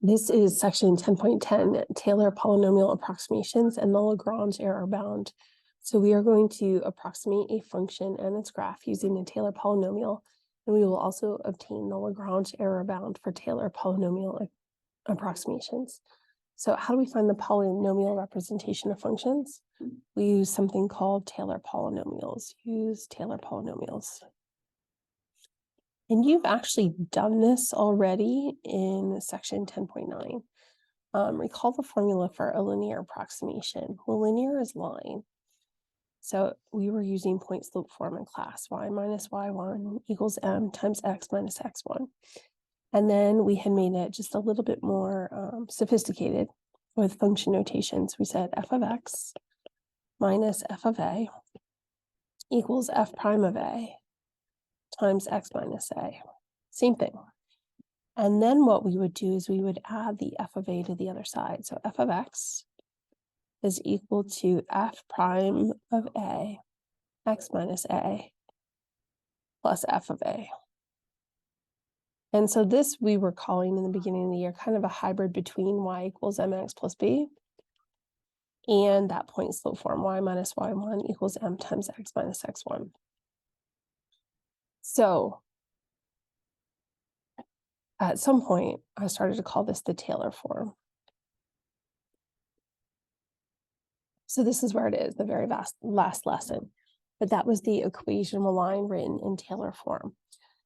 This is section 10.10, Taylor polynomial approximations and the Lagrange error bound. So we are going to approximate a function and its graph using the Taylor polynomial, and we will also obtain the Lagrange error bound for Taylor polynomial approximations. So how do we find the polynomial representation of functions? We use something called Taylor polynomials. Use Taylor polynomials. And you've actually done this already in section 10.9. Recall the formula for a linear approximation. Well, linear is line. So we were using point slope form in class. Y minus y1 equals m times x minus x1. And then we had made it just a little bit more sophisticated with function notations. We said f of x minus f of a equals f prime of a times x minus a. Same thing. And then what we would do is we would add the f of a to the other side. So f of x is equal to f prime of a, x minus a, plus f of a. And so this we were calling in the beginning of the year kind of a hybrid between y equals mx plus b and that point slope form, y minus y1 equals m times x minus x1. So at some point, I started to call this the Taylor form. So this is where it is, the very last lesson. But that was the equation of a line written in Taylor form.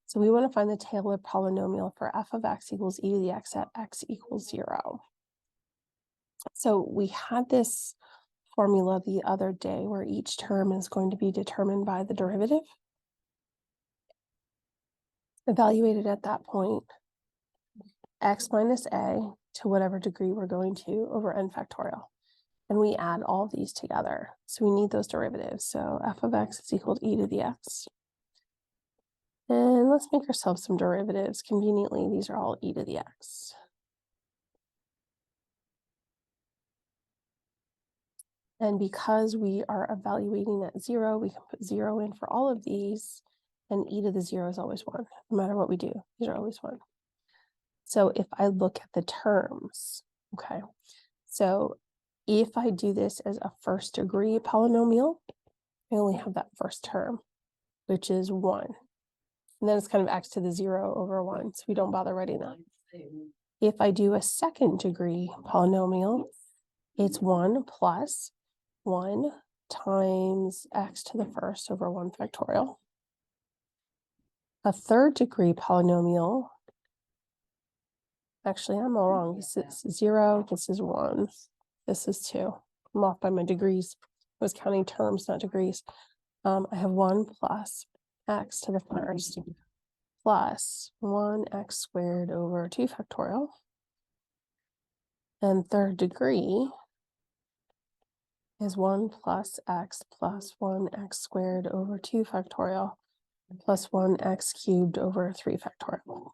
So we want to find the Taylor polynomial for f of x equals e to the x at x equals 0. So we had this formula the other day where each term is going to be determined by the derivative, evaluated at that point, x minus a to whatever degree we're going to over n factorial. And we add all these together. So we need those derivatives. So f of x is equal to e to the x. And let's make ourselves some derivatives. Conveniently, these are all e to the x. And because we are evaluating at 0, we can put 0 in for all of these, and e to the 0 is always 1. No matter what we do, these are always 1. So if I look at the terms, okay, so if I do this as a first degree polynomial, I only have that first term, which is 1. And then it's kind of x to the 0 over 1, so we don't bother writing that. If I do a second degree polynomial, it's 1 plus 1 times x to the first over 1 factorial. A third degree polynomial, actually I'm all wrong, this is 0, this is 1, this is 2. I'm off by my degrees. I was counting terms, not degrees. I have 1 plus x to the first plus 1x squared over 2 factorial. And third degree is 1 plus x plus 1x squared over 2 factorial plus 1x cubed over 3 factorial.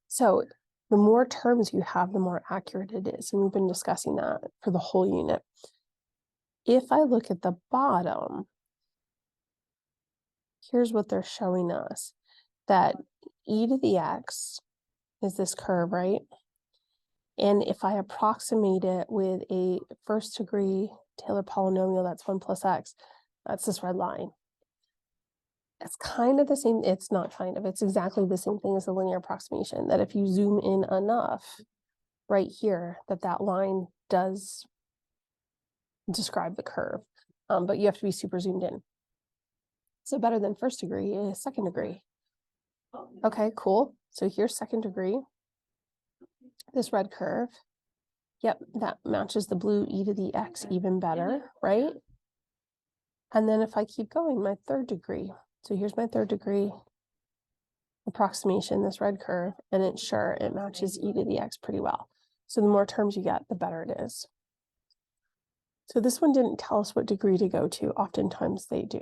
So the more terms you have, the more accurate it is. And we've been discussing that for the whole unit. If I look at the bottom, here's what they're showing us, that e to the x is this curve, right? And if I approximate it with a first degree Taylor polynomial, that's 1 plus x, that's this red line. It's kind of the same, it's not kind of, it's exactly the same thing as the linear approximation, that if you zoom in enough right here, that line does describe the curve, but you have to be super zoomed in. So better than first degree is second degree. Okay, cool. So here's second degree. This red curve. Yep, that matches the blue e to the x even better, right? And then if I keep going, my third degree. So here's my third degree approximation, this red curve, and it matches e to the x pretty well. So the more terms you get, the better it is. So this one didn't tell us what degree to go to. Oftentimes they do.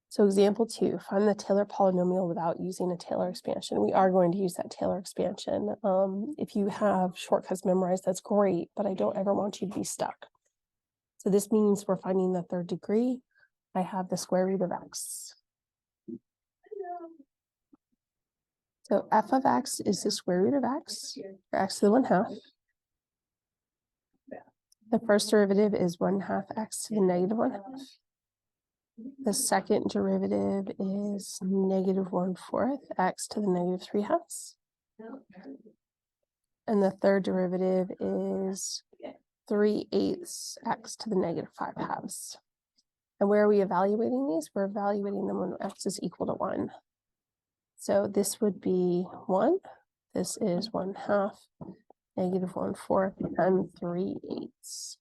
So example 2, find the Taylor polynomial without using a Taylor expansion. We are going to use that Taylor expansion. If you have shortcuts memorized, that's great, but I don't ever want you to be stuck. So this means we're finding the third degree. I have the square root of x. So f of x is the square root of x, or x to the 1/2. The first derivative is 1/2 x to the negative 1/2. The second derivative is negative 1/4 x to the negative 3/2. And the third derivative is 3/8 x to the negative 5/2. And where are we evaluating these? We're evaluating them when x is equal to 1. So this would be 1. This is 1/2, negative 1/4, and 3/8.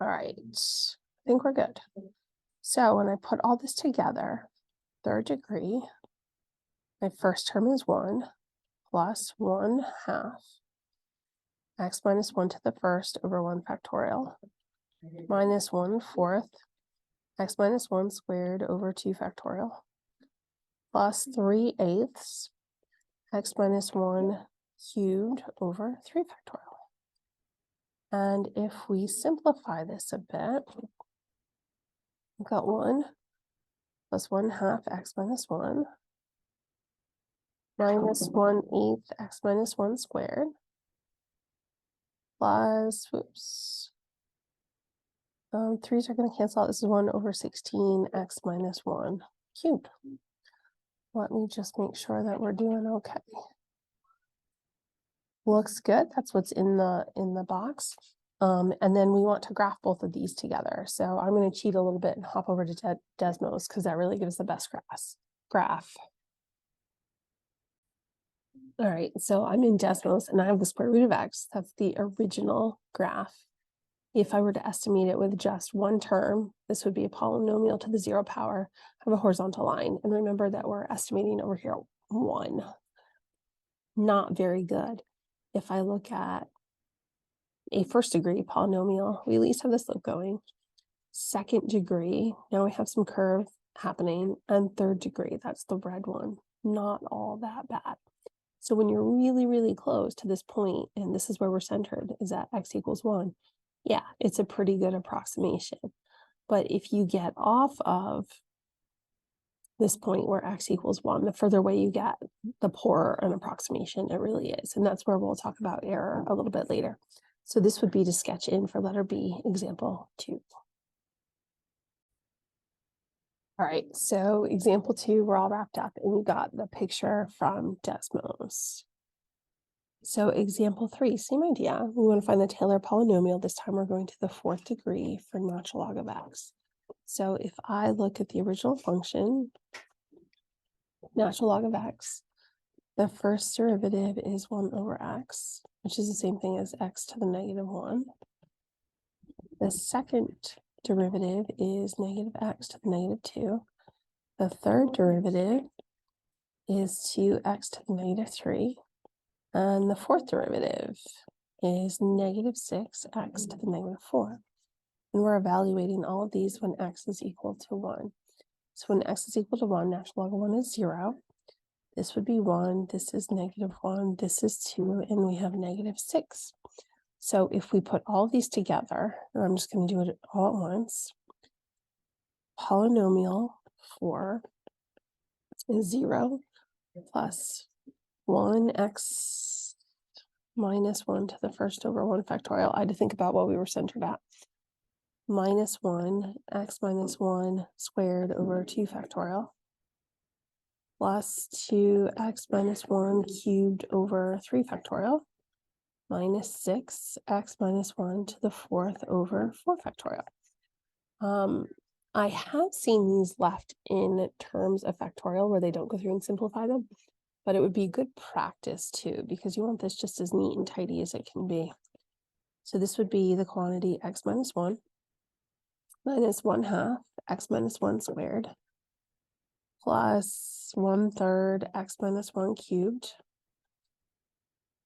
All right, I think we're good. So when I put all this together, third degree, my first term is 1 plus 1/2 x minus 1 to the first over 1 factorial minus 1/4 x minus 1 squared over 2 factorial plus 3/8 x minus 1 cubed over 3 factorial. And if we simplify this a bit, we've got 1 plus 1/2 x minus 1 minus 1/8 x minus 1 squared plus, whoops, 3's are going to cancel out. This is 1 over 16 x minus 1 cubed. Let me just make sure that we're doing okay. Looks good. That's what's in the box. And then we want to graph both of these together. So I'm going to cheat a little bit and hop over to Desmos because that really gives the best graph. All right, so I'm in Desmos and I have the square root of x. That's the original graph. If I were to estimate it with just one term, this would be a polynomial to the 0 power of a horizontal line. And remember that we're estimating over here 1. Not very good. If I look at a first degree polynomial, we at least have the slope going. Second degree, now we have some curve happening. And third degree, that's the red one. Not all that bad. So when you're really, really close to this point, and this is where we're centered, is at x equals 1. Yeah, it's a pretty good approximation. But if you get off of this point where x equals 1, the further away you get, the poorer an approximation it really is. And that's where we'll talk about error a little bit later. So this would be to sketch in for letter B, example 2. All right, so example 2, we're all wrapped up and we got the picture from Desmos. So example 3, same idea. We want to find the Taylor polynomial. This time we're going to the 4th degree for natural log of x. So if I look at the original function, natural log of x, the first derivative is 1 over x, which is the same thing as x to the negative 1. The second derivative is negative x to the negative 2. The third derivative is 2x to the negative 3. And the fourth derivative is negative 6x to the negative 4. And we're evaluating all of these when x is equal to 1. So when x is equal to 1, natural log of 1 is 0. This would be 1, this is negative 1, this is 2, and we have negative 6. So if we put all these together, and I'm just going to do it all at once, polynomial 4 is 0 plus 1x minus 1 to the first over 1 factorial. I had to think about what we were centered at. Minus 1 x minus 1 squared over 2 factorial plus 2x minus 1 cubed over 3 factorial minus 6x minus 1 to the 4th over 4 factorial. I have seen these left in terms of factorial where they don't go through and simplify them, but it would be good practice too, because you want this just as neat and tidy as it can be. So this would be the quantity x minus 1 minus 1/2 x minus 1 squared plus 1/3 x minus 1 cubed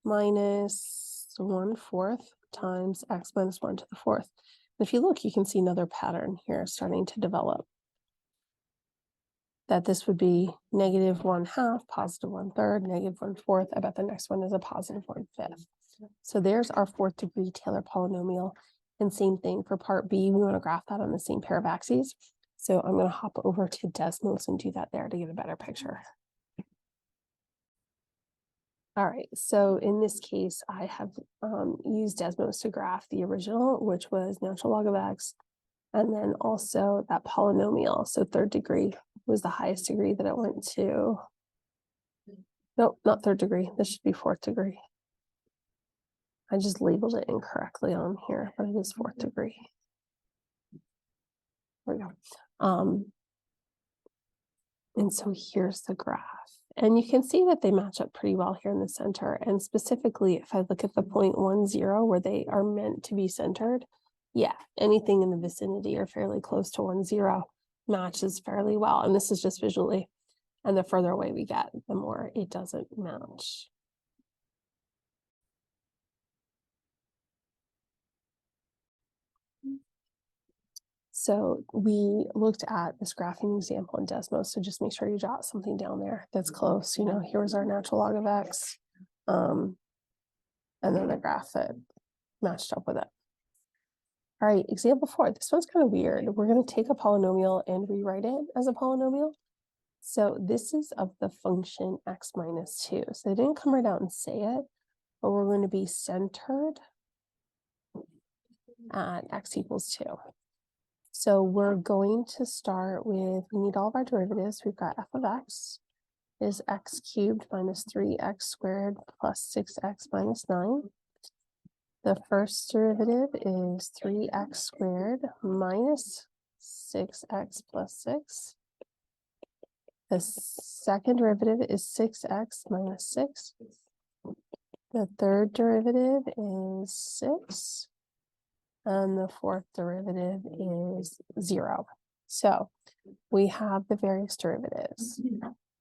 minus 1/4 times x minus 1 to the 4th. And if you look, you can see another pattern here starting to develop. That this would be negative 1/2, positive 1/3, negative 1/4. I bet the next one is a positive 1/5. So there's our 4th degree Taylor polynomial. And same thing for part B, we want to graph that on the same pair of axes. So I'm going to hop over to Desmos and do that there to get a better picture. All right, so in this case, I have used Desmos to graph the original, which was natural log of x, and then also that polynomial. So third degree was the highest degree that it went to. Nope, not third degree. This should be fourth degree. I just labeled it incorrectly on here, but it is fourth degree. There we go. And so here's the graph. And you can see that they match up pretty well here in the center. And specifically, if I look at the 0.10 where they are meant to be centered, yeah, anything in the vicinity or fairly close to 10 matches fairly well. And this is just visually. And the further away we get, the more it doesn't match. So we looked at this graphing example in Desmos, so just make sure you jot something down there that's close. You know, here's our natural log of x, and then the graph that matched up with it. All right, example 4. This one's kind of weird. We're going to take a polynomial and rewrite it as a polynomial. So this is of the function x minus 2. So they didn't come right out and say it, but we're going to be centered at x equals 2. So we're going to start with, we need all of our derivatives. We've got f of x is x cubed minus 3x squared plus 6x minus 9. The first derivative is 3x squared minus 6x plus 6. The second derivative is 6x minus 6. The third derivative is 6. And the fourth derivative is 0. So we have the various derivatives,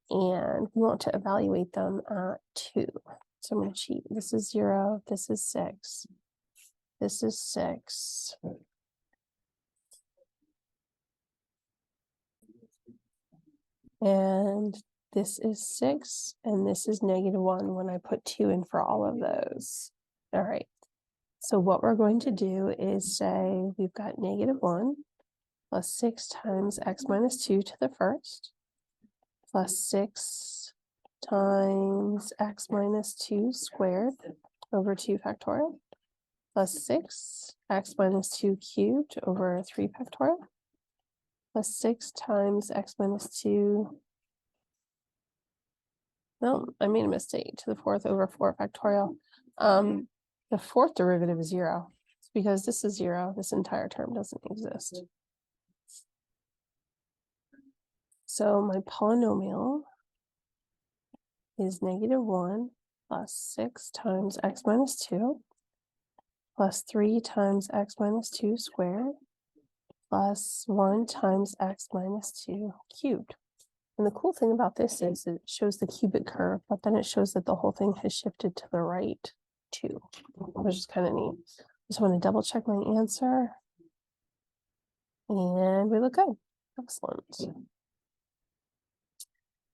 and we want to evaluate them at 2. So I'm going to cheat. This is 0. This is 6. This is 6. And this is 6. And this is -1 when I put 2 in for all of those. All right. So what we're going to do is say we've got -1 plus 6 times x minus 2 to the first, plus 6 times x minus 2 squared over 2 factorial, plus 6 x minus 2 cubed over 3 factorial, plus 6 times x minus 2, no, I made a mistake, to the fourth over 4 factorial. The fourth derivative is 0. It's because this is 0. This entire term doesn't exist. So my polynomial is -1 plus 6 times x minus 2 plus 3 times x minus 2 squared plus 1 times x minus 2 cubed. And the cool thing about this is it shows the cubic curve, but then it shows that the whole thing has shifted to the right too, which is kind of neat. Just want to double check my answer. And we look good. Excellent.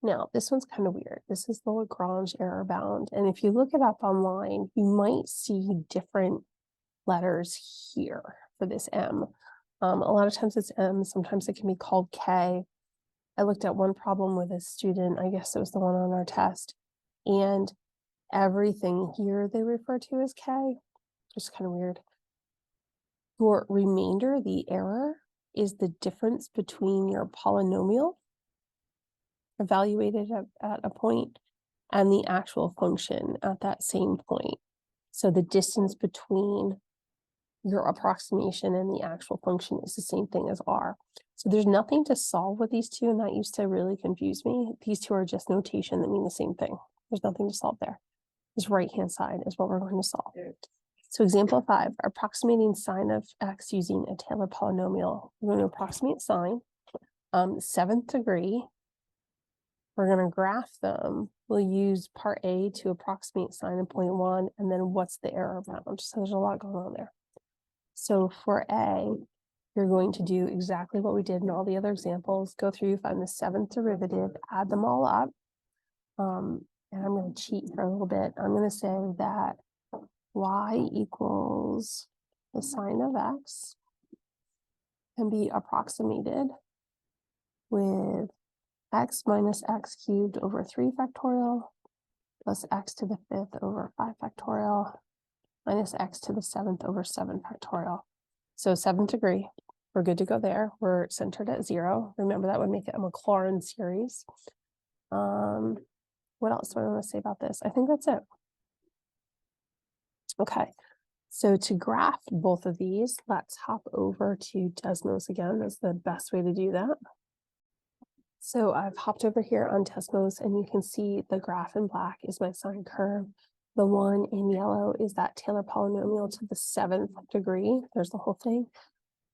Now, this one's kind of weird. This is the Lagrange error bound. And if you look it up online, you might see different letters here for this M. A lot of times it's M, sometimes it can be called K. I looked at one problem with a student, I guess it was the one on our test, and everything here they refer to as K, just kind of weird. Your remainder, the error, is the difference between your polynomial evaluated at a point and the actual function at that same point. So the distance between your approximation and the actual function is the same thing as R. So there's nothing to solve with these two, and that used to really confuse me. These two are just notation that mean the same thing. There's nothing to solve there. This right-hand side is what we're going to solve. So example 5, approximating sine of x using a Taylor polynomial. We're going to approximate sine, 7th degree. We're going to graph them. We'll use part A to approximate sine of 0.1, and then what's the error bound. So there's a lot going on there. So for A, you're going to do exactly what we did in all the other examples. Go through, find the 7th derivative, add them all up. And I'm going to cheat for a little bit. I'm going to say that y equals the sine of x can be approximated with x minus x cubed over 3 factorial plus x to the 5th over 5 factorial minus x to the 7th over 7 factorial. So 7th degree, we're good to go there. We're centered at 0. Remember, that would make it a Maclaurin series. What else do I want to say about this? I think that's it. Okay, so to graph both of these, let's hop over to Desmos again. That's the best way to do that. So I've hopped over here on Desmos, and you can see the graph in black is my sine curve. The one in yellow is that Taylor polynomial to the 7th degree. There's the whole thing.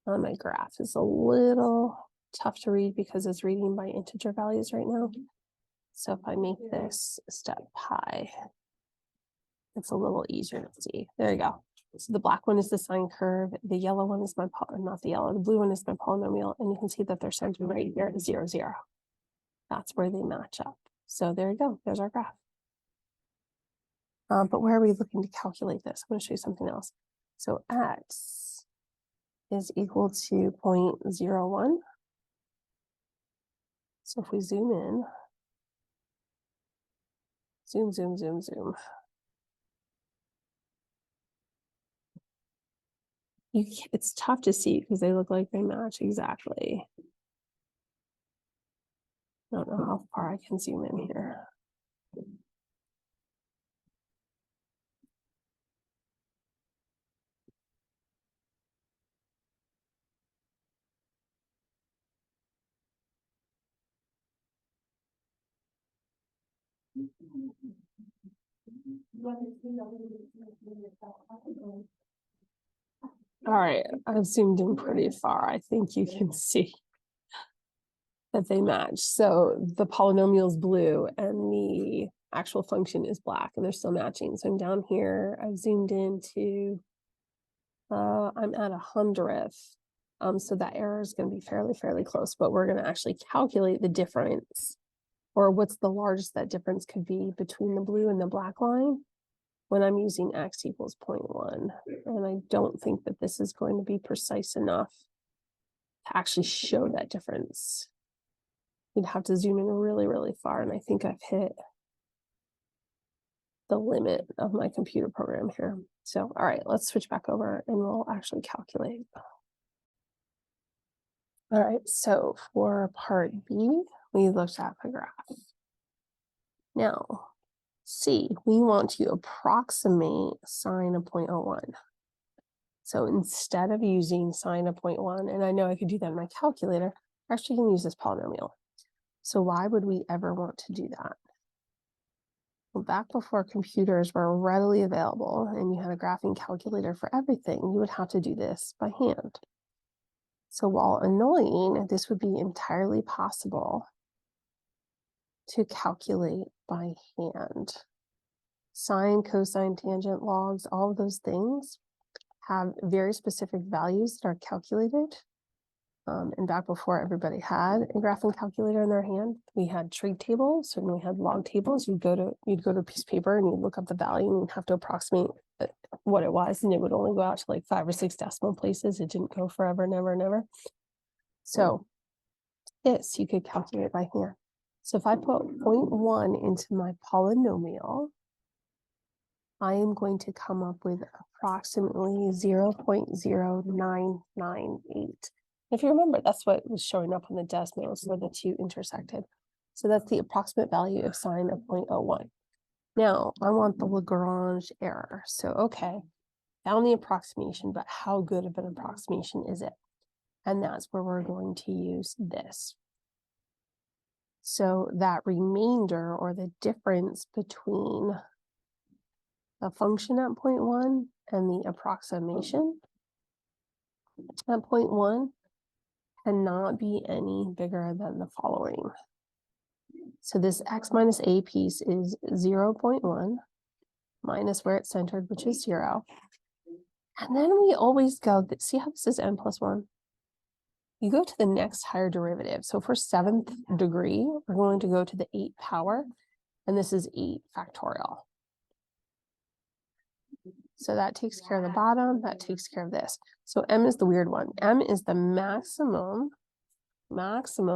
My graph is a little tough to read because it's reading by integer values right now. So if I make this step pi, it's a little easier to see. There you go. So the black one is the sine curve. The yellow one is my, not the yellow, the blue one is my polynomial. And you can see that they're centered right here at 0, 0. That's where they match up. So there you go. There's our graph. But where are we looking to calculate this? I'm going to show you something else. So x is equal to 0.01. So if we zoom in, zoom, zoom, zoom, zoom. It's tough to see because they look like they match exactly. I don't know how far I can zoom in here. All right, I've zoomed in pretty far. I think you can see that they match. So the polynomial is blue and the actual function is black, and they're still matching. So I'm down here, I've zoomed into, I'm at 100th. So that error is going to be fairly close, but we're going to actually calculate the difference, or what's the largest that difference could be between the blue and the black line when I'm using x equals 0.1. And I don't think that this is going to be precise enough to actually show that difference. You'd have to zoom in really far, and I think I've hit the limit of my computer program here. So, all right, let's switch back over and we'll actually calculate. All right, so for part B, we looked at the graph. Now, C, we want to approximate sine of 0.01. So instead of using sine of 0.1, and I know I could do that in my calculator, I actually can use this polynomial. So why would we ever want to do that? Well, back before computers were readily available and you had a graphing calculator for everything, you would have to do this by hand. So while annoying, this would be entirely possible to calculate by hand. Sine, cosine, tangent, logs, all of those things have very specific values that are calculated. And back before everybody had a graphing calculator in their hand, we had trig tables and we had log tables. You'd go to a piece of paper and you'd look up the value and you'd have to approximate what it was, and it would only go out to like 5 or 6 decimal places. It didn't go forever and ever and ever. So this you could calculate by hand. So if I put 0.1 into my polynomial, I am going to come up with approximately 0.0998. If you remember, that's what was showing up on the Desmos where the two intersected. So that's the approximate value of sine of 0.01. Now, I want the Lagrange error. So, okay, found the approximation, but how good of an approximation is it? And that's where we're going to use this. So that remainder, or the difference between the function at 0.1 and the approximation at 0.1 cannot be any bigger than the following. So this x minus a piece is 0.1 minus where it's centered, which is 0. And then we always go, see how this is n plus 1? You go to the next higher derivative. So for 7th degree, we're going to go to the 8th power, and this is 8 factorial. So that takes care of the bottom, that takes care of this. So m is the weird one. M is the maximum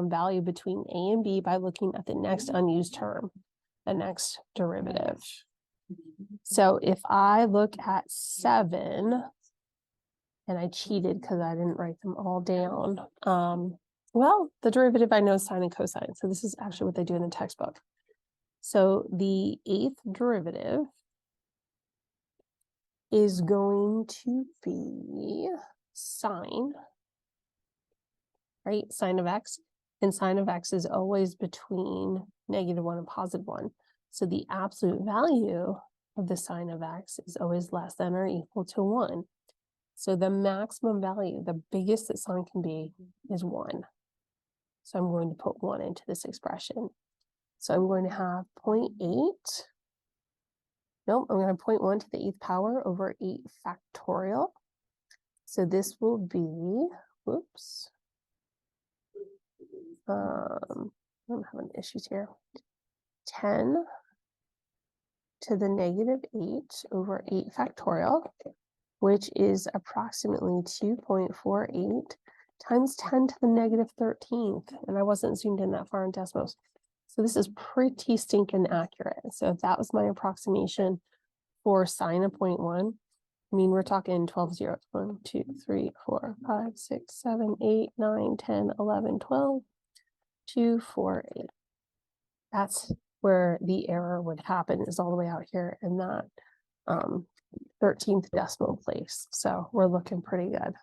value between a and b by looking at the next unused term. the next derivative. So if I look at 7, and I cheated because I didn't write them all down. Well, the derivative I know is sine and cosine. So this is actually what they do in the textbook. So the 8th derivative is going to be sine, right? Sine of x. And sine of x is always between -1 and +1. So the absolute value of the sine of x is always less than or equal to 1. So the maximum value, the biggest that sine can be, is 1. So I'm going to put 1 into this expression. So I'm going to have 0.8. Nope, I'm going to 0.1 to the 8th power over 8 factorial. So this will be, whoops. I'm having issues here. 10 to the -8 over 8 factorial, which is approximately 2.48 times 10 to the -13th. And I wasn't zoomed in that far in decimals. So this is pretty stinking accurate. So if that was my approximation for sine of 0.1, I mean, we're talking 12 zeros. 1, 2, 3, 4, 5, 6, 7, 8, 9, 10, 11, 12, 2, 4, 8. That's where the error would happen, is all the way out here in that 13th decimal place. So we're looking pretty good.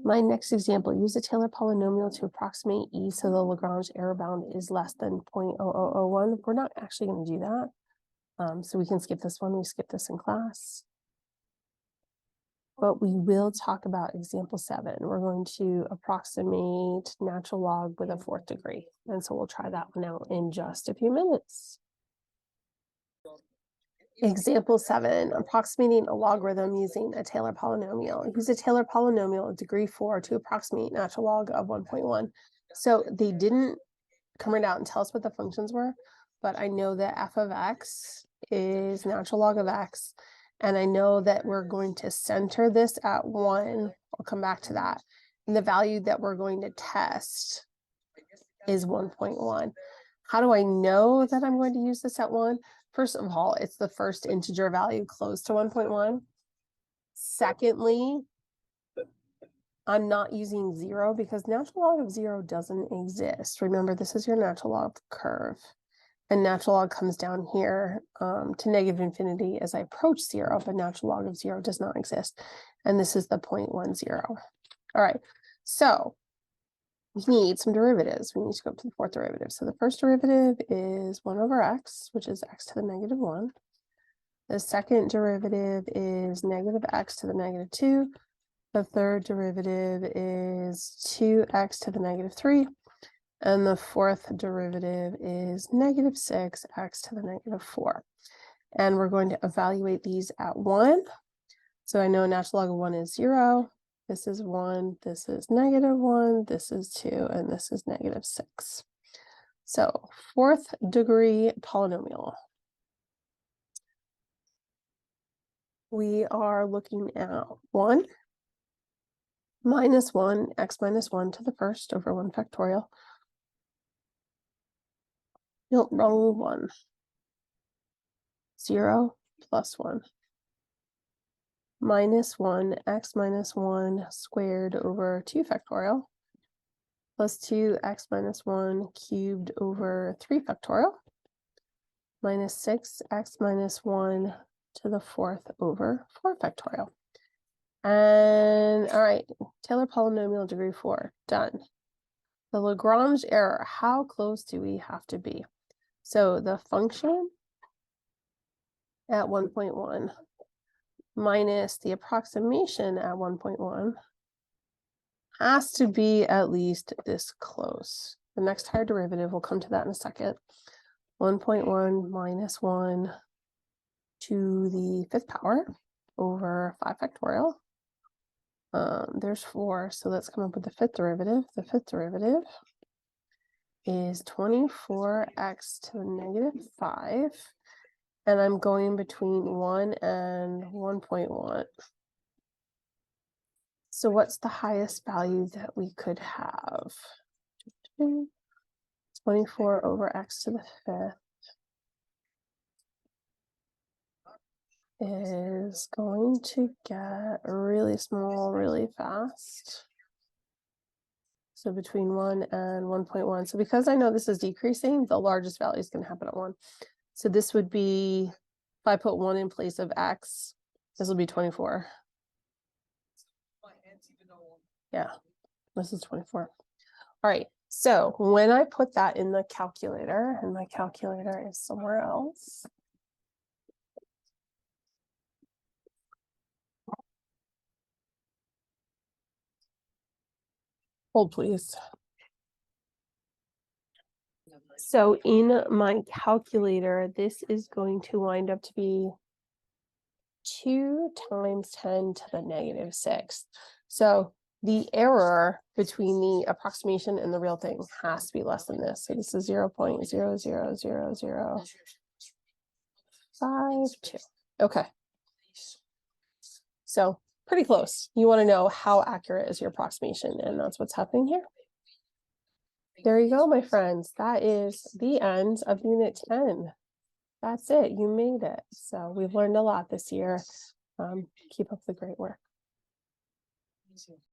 My next example, use a Taylor polynomial to approximate E so the Lagrange error bound is less than 0.0001. We're not actually going to do that. So we can skip this one. We skip this in class. But we will talk about example 7. We're going to approximate natural log with a 4th degree. And so we'll try that one out in just a few minutes. Example 7, approximating a logarithm using a Taylor polynomial. Use a Taylor polynomial of degree 4 to approximate natural log of 1.1. So they didn't come right out and tell us what the functions were, but I know that f of x is natural log of x, and I know that we're going to center this at 1. I'll come back to that. And the value that we're going to test is 1.1. How do I know that I'm going to use this at 1? First of all, it's the first integer value close to 1.1. Secondly, I'm not using 0 because natural log of 0 doesn't exist. Remember, this is your natural log curve. And natural log comes down here to -infinity as I approach 0, but natural log of 0 does not exist. And this is the 0.10. All right, so we need some derivatives. We need to go up to the 4th derivative. So the first derivative is 1 over x, which is x to the -1. The second derivative is -x to the -2. The third derivative is 2x to the -3. And the 4th derivative is -6x to the -4. And we're going to evaluate these at 1. So I know natural log of 1 is 0. This is 1, this is -1, this is 2, and this is -6. So 4th degree polynomial. We are looking at 1 minus 1, x minus 1 to the first over 1 factorial. No, wrong one. 0 plus 1. Minus 1, x minus 1 squared over 2 factorial. Plus 2x minus 1 cubed over 3 factorial. Minus 6x minus 1 to the 4th over 4 factorial. And all right, Taylor polynomial degree 4, done. The Lagrange error, how close do we have to be? So the function at 1.1 minus the approximation at 1.1 has to be at least this close. The next higher derivative, we'll come to that in a second. 1.1 minus 1 to the 5th power over 5 factorial. There's 4, so let's come up with the 5th derivative. The 5th derivative is 24x to the -5, and I'm going between 1 and 1.1. So what's the highest value that we could have? 24 over x to the 5th is going to get really small really fast. So between 1 and 1.1. So because I know this is decreasing, the largest value is going to happen at 1. So this would be, if I put 1 in place of x, this will be 24. Yeah, this is 24. All right, so when I put that in the calculator, and my calculator is somewhere else. Hold, please. So in my calculator, this is going to wind up to be 2 times 10 to the negative 6. So the error between the approximation and the real thing has to be less than this. So this is 0.0000052. Okay. So pretty close. You want to know how accurate is your approximation, and that's what's happening here. There you go, my friends. That is the end of Unit 10. That's it. You made it. So we've learned a lot this year. Keep up the great work.